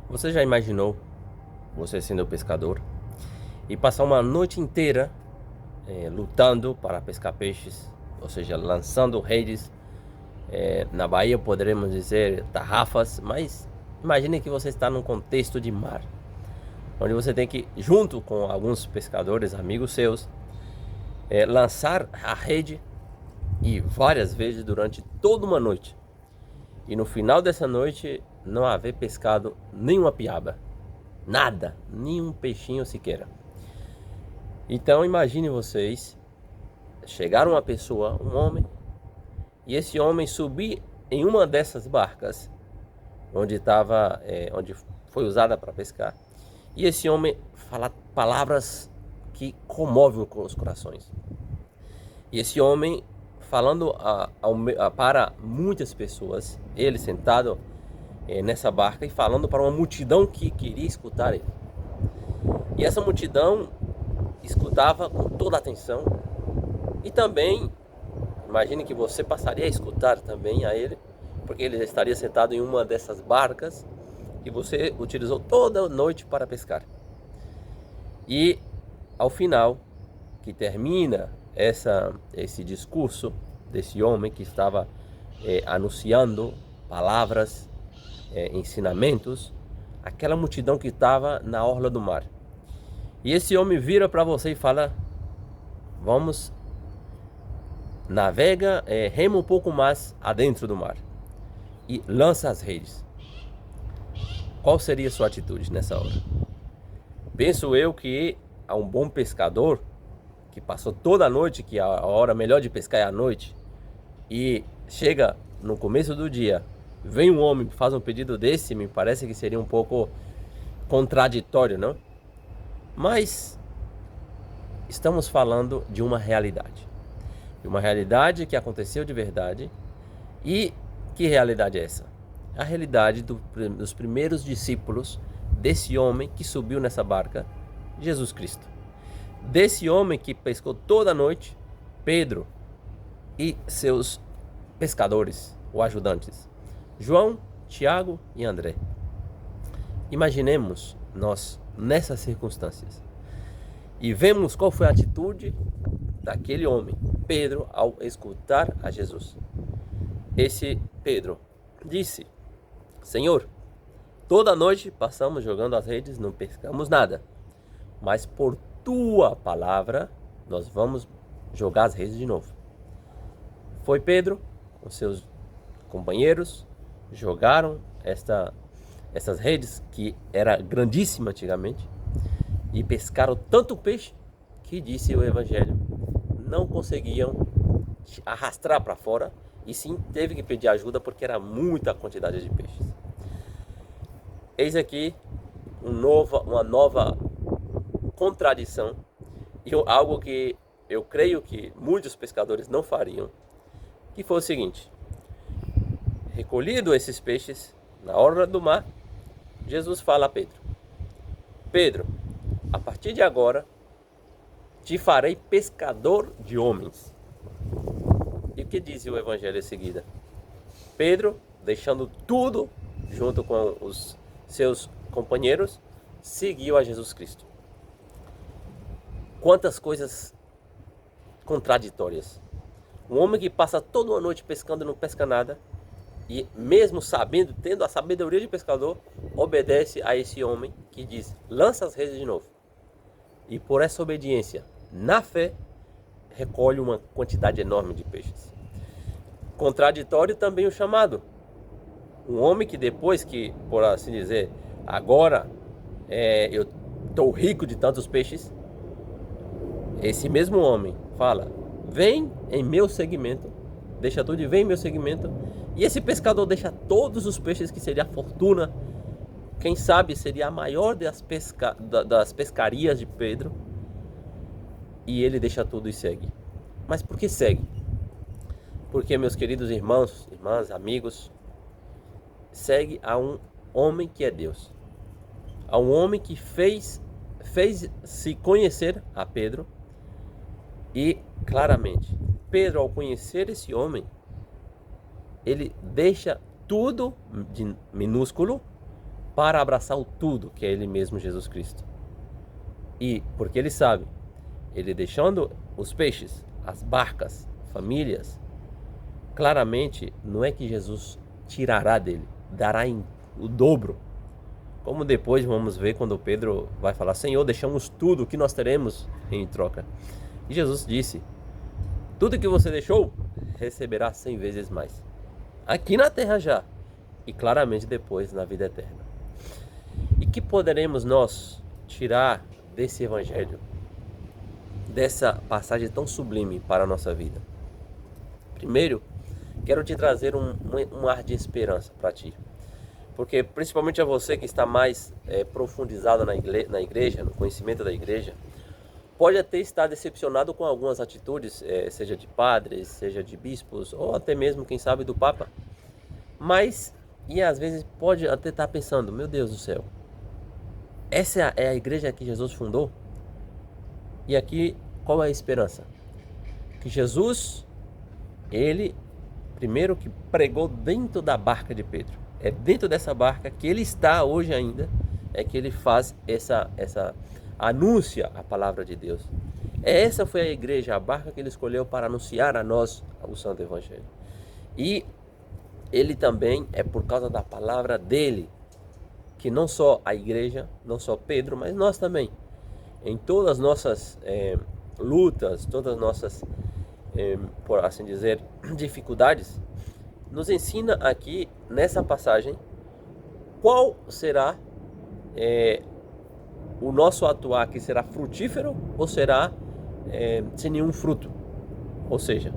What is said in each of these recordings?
Você já imaginou você sendo pescador e passar uma noite inteira lutando para pescar peixes, ou seja, lançando redes, na Bahia poderemos dizer tarrafas, mas imagine que você está num contexto de mar, onde você tem que, junto com alguns pescadores, amigos seus, lançar a rede e várias vezes durante toda uma noite. E no final dessa noite não haver pescado nenhuma piaba. Nada, nenhum peixinho sequer. Então imagine vocês, chegar uma pessoa, um homem, e esse homem subir em uma dessas barcas onde foi usada para pescar. E esse homem falar palavras que comovem os corações. E esse homem falando para muitas pessoas, ele sentado nessa barca e falando para uma multidão que queria escutar ele. E essa multidão escutava com toda a atenção. E também, imagine que você passaria a escutar também a ele, porque ele estaria sentado em uma dessas barcas que você utilizou toda a noite para pescar. E ao final, que termina esse discurso desse homem que estava anunciando palavras, ensinamentos, aquela multidão que estava na orla do mar. E esse homem vira para você e fala: vamos, navega, rema um pouco mais adentro do mar e lança as redes. Qual seria a sua atitude nessa hora? Penso eu que a um bom pescador que passou toda a noite, que a hora melhor de pescar é à noite, e chega no começo do dia, vem um homem e faz um pedido desse, me parece que seria um pouco contraditório, não? Mas estamos falando de uma realidade que aconteceu de verdade. E que realidade é essa? A realidade dos primeiros discípulos desse homem que subiu nessa barca, Jesus Cristo. Desse homem que pescou toda a noite, Pedro e seus pescadores ou ajudantes, João, Tiago e André. Imaginemos nós nessas circunstâncias e vemos qual foi a atitude daquele homem, Pedro, ao escutar a Jesus. Esse Pedro disse: Senhor, toda noite passamos jogando as redes, não pescamos nada, mas por tua palavra nós vamos jogar as redes de novo. Foi Pedro com seus companheiros, jogaram essas redes, que era grandíssima antigamente, e pescaram tanto peixe que, disse o Evangelho, não conseguiam arrastar para fora, e sim teve que pedir ajuda porque era muita quantidade de peixes. Eis aqui uma nova contradição, e algo que eu creio que muitos pescadores não fariam, que foi o seguinte: recolhido esses peixes na orla do mar, Jesus fala a Pedro: Pedro, a partir de agora te farei pescador de homens. E o que diz o Evangelho em seguida? Pedro, deixando tudo junto com os seus companheiros, seguiu a Jesus Cristo. Quantas coisas contraditórias. Um homem que passa toda uma noite pescando e não pesca nada, e mesmo sabendo, tendo a sabedoria de pescador, obedece a esse homem que diz: lança as redes de novo. E por essa obediência, na fé, recolhe uma quantidade enorme de peixes. Contraditório também o chamado. Um homem que depois que, por assim dizer, agora eu estou rico de tantos peixes, esse mesmo homem fala: vem em meu segmento, deixa tudo e vem em meu segmento. E esse pescador deixa todos os peixes, que seria a fortuna, quem sabe seria a maior das pescarias de Pedro, e ele deixa tudo e segue. Mas por que segue? Porque, meus queridos irmãos, irmãs, amigos, segue a um homem que é Deus, a um homem que fez se conhecer a Pedro. E claramente, Pedro, ao conhecer esse homem, ele deixa tudo de minúsculo para abraçar o tudo que é Ele mesmo, Jesus Cristo. E porque Ele sabe, Ele deixando os peixes, as barcas, famílias, claramente não é que Jesus tirará dele, dará o dobro. Como depois vamos ver quando Pedro vai falar: Senhor, deixamos tudo, o que nós teremos em troca? E Jesus disse: tudo que você deixou, receberá 100 vezes mais. Aqui na terra já, e claramente depois na vida eterna. E que poderemos nós tirar desse evangelho, dessa passagem tão sublime para a nossa vida? Primeiro, quero te trazer um ar de esperança para ti. Porque principalmente a você que está mais profundizado na igreja, no conhecimento da igreja, pode até estar decepcionado com algumas atitudes, seja de padres, seja de bispos, ou até mesmo, quem sabe, do Papa. Mas, e às vezes pode até estar pensando: meu Deus do céu, essa é a igreja que Jesus fundou? E aqui, qual é a esperança? Que Jesus, Ele, primeiro que pregou dentro da barca de Pedro. É dentro dessa barca que Ele está hoje ainda, é que Ele faz essa anuncia a palavra de Deus. Essa foi a igreja, a barca que Ele escolheu para anunciar a nós o Santo Evangelho. E Ele também é por causa da palavra dEle, que não só a igreja, não só Pedro, mas nós também, em todas as nossas lutas, todas as nossas, por assim dizer, dificuldades, nos ensina aqui nessa passagem qual será o nosso atuar, que será frutífero ou será sem nenhum fruto. Ou seja,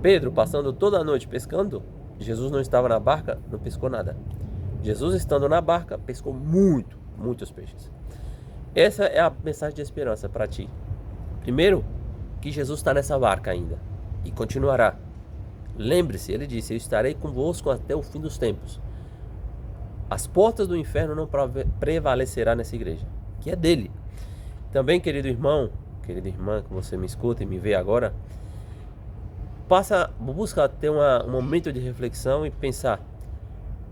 Pedro passando toda a noite pescando, Jesus não estava na barca, não pescou nada. Jesus estando na barca, pescou muitos peixes. Essa é a mensagem de esperança para ti. Primeiro, que Jesus está nessa barca ainda e continuará. Lembre-se, Ele disse: eu estarei convosco até o fim dos tempos. As portas do inferno não prevalecerá nessa igreja, que é dele. Também, querido irmão, querida irmã, que você me escuta e me vê agora, busca ter um momento de reflexão e pensar: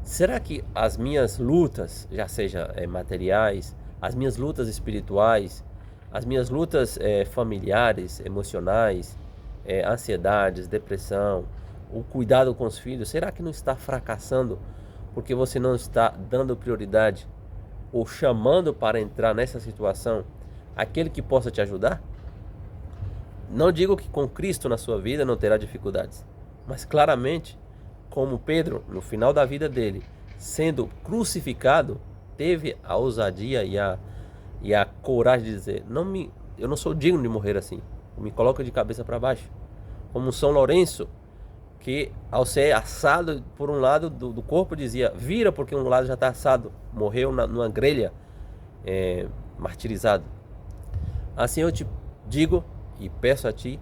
será que as minhas lutas, já seja materiais, as minhas lutas espirituais, as minhas lutas familiares, emocionais, ansiedades, depressão, o cuidado com os filhos, será que não está fracassando porque você não está dando prioridade ou chamando para entrar nessa situação aquele que possa te ajudar? Não digo que com Cristo na sua vida não terá dificuldades, mas claramente, como Pedro, no final da vida dele, sendo crucificado, teve a ousadia e a coragem de dizer: eu não sou digno de morrer assim, me coloca de cabeça para baixo. Como São Lourenço, que ao ser assado por um lado do corpo dizia: vira, porque um lado já está assado, morreu numa grelha, martirizado. Assim eu te digo e peço a ti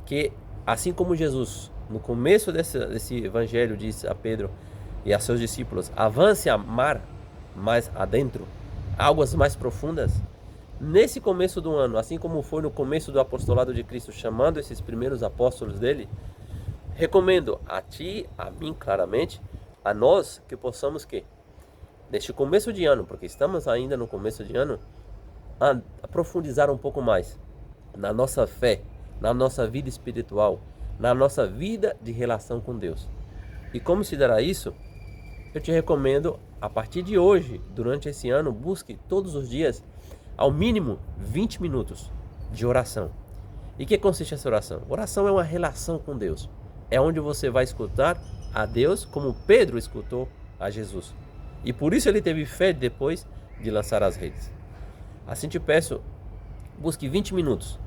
que, assim como Jesus no começo desse evangelho diz a Pedro e a seus discípulos: avance a mar mais adentro, águas mais profundas. Nesse começo do ano, assim como foi no começo do apostolado de Cristo, chamando esses primeiros apóstolos dele, recomendo a ti, a mim claramente, a nós, que possamos neste começo de ano, porque estamos ainda no começo de ano, aprofundizar um pouco mais na nossa fé, na nossa vida espiritual, na nossa vida de relação com Deus. E como se dará isso? Eu te recomendo, a partir de hoje, durante esse ano, busque todos os dias, ao mínimo 20 minutos de oração. E que consiste essa oração? Oração é uma relação com Deus. É onde você vai escutar a Deus como Pedro escutou a Jesus. E por isso ele teve fé depois de lançar as redes. Assim te peço, busque 20 minutos.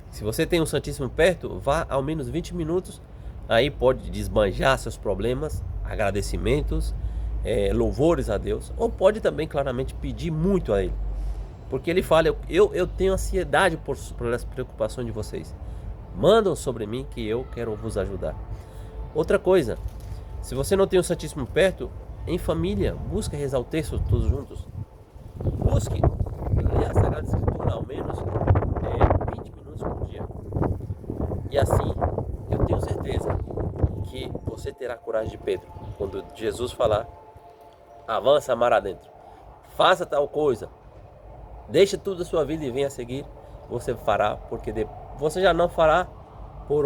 Se você tem o Santíssimo perto, vá ao menos 20 minutos. Aí pode desbanjar seus problemas, agradecimentos, louvores a Deus. Ou pode também claramente pedir muito a Ele. Porque Ele fala: eu tenho ansiedade por as preocupações de vocês. Mandam sobre mim que eu quero vos ajudar. Outra coisa, se você não tem o Santíssimo perto, em família, busque rezar o terço todos juntos. Busque ler a Sagrada Escritura ao menos 20 minutos por dia. E assim, eu tenho certeza que você terá coragem de Pedro, quando Jesus falar: avança mar adentro, faça tal coisa, deixe tudo a sua vida e venha seguir, você fará, porque você já não fará por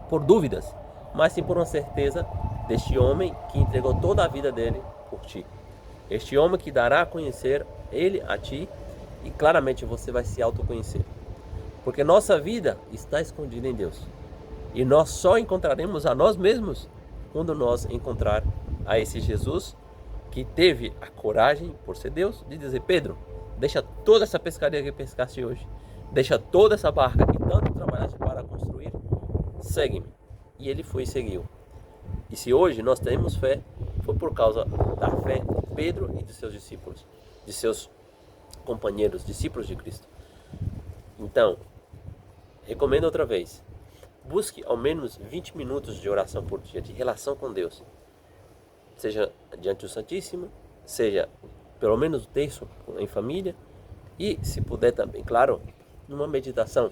por dúvidas, mas sim por uma certeza deste homem que entregou toda a vida dele por ti. Este homem que dará a conhecer ele a ti, e claramente você vai se autoconhecer. Porque nossa vida está escondida em Deus. E nós só encontraremos a nós mesmos quando nós encontrar a esse Jesus que teve a coragem, por ser Deus, de dizer: Pedro, deixa toda essa pescaria que pescaste hoje, deixa toda essa barca que tanto trabalhaste para construir, segue-me. E ele foi e seguiu. E se hoje nós temos fé, foi por causa da fé de Pedro e de seus discípulos, de seus companheiros, discípulos de Cristo. Então, recomendo outra vez, busque ao menos 20 minutos de oração por dia, de relação com Deus. Seja diante do Santíssimo, seja pelo menos o terço em família, e se puder também, claro, numa meditação,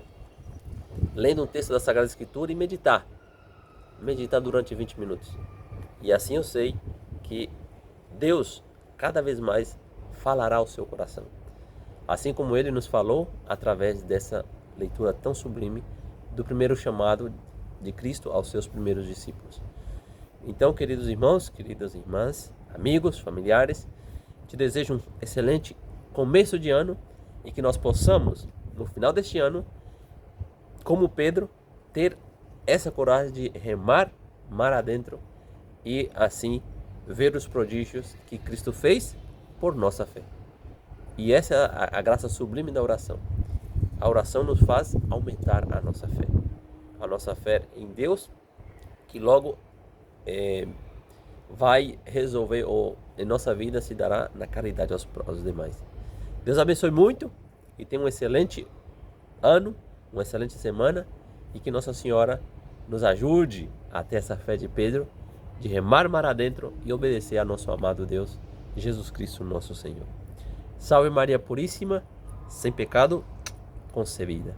lendo um texto da Sagrada Escritura e meditar durante 20 minutos. E assim eu sei que Deus cada vez mais falará ao seu coração. Assim como Ele nos falou através dessa leitura tão sublime do primeiro chamado de Cristo aos seus primeiros discípulos. Então, queridos irmãos, queridas irmãs, amigos, familiares, te desejo um excelente começo de ano e que nós possamos, no final deste ano, como Pedro, ter essa coragem de remar mar adentro e assim ver os prodígios que Cristo fez por nossa fé. E essa é a graça sublime da oração. A oração nos faz aumentar a nossa fé em Deus, que logo vai resolver, ou em nossa vida se dará na caridade aos demais. Deus abençoe muito e tenha um excelente ano, uma excelente semana, e que Nossa Senhora nos ajude a ter essa fé de Pedro, de remar mar adentro e obedecer a nosso amado Deus, Jesus Cristo, nosso Senhor. Salve Maria Puríssima, sem pecado concebida.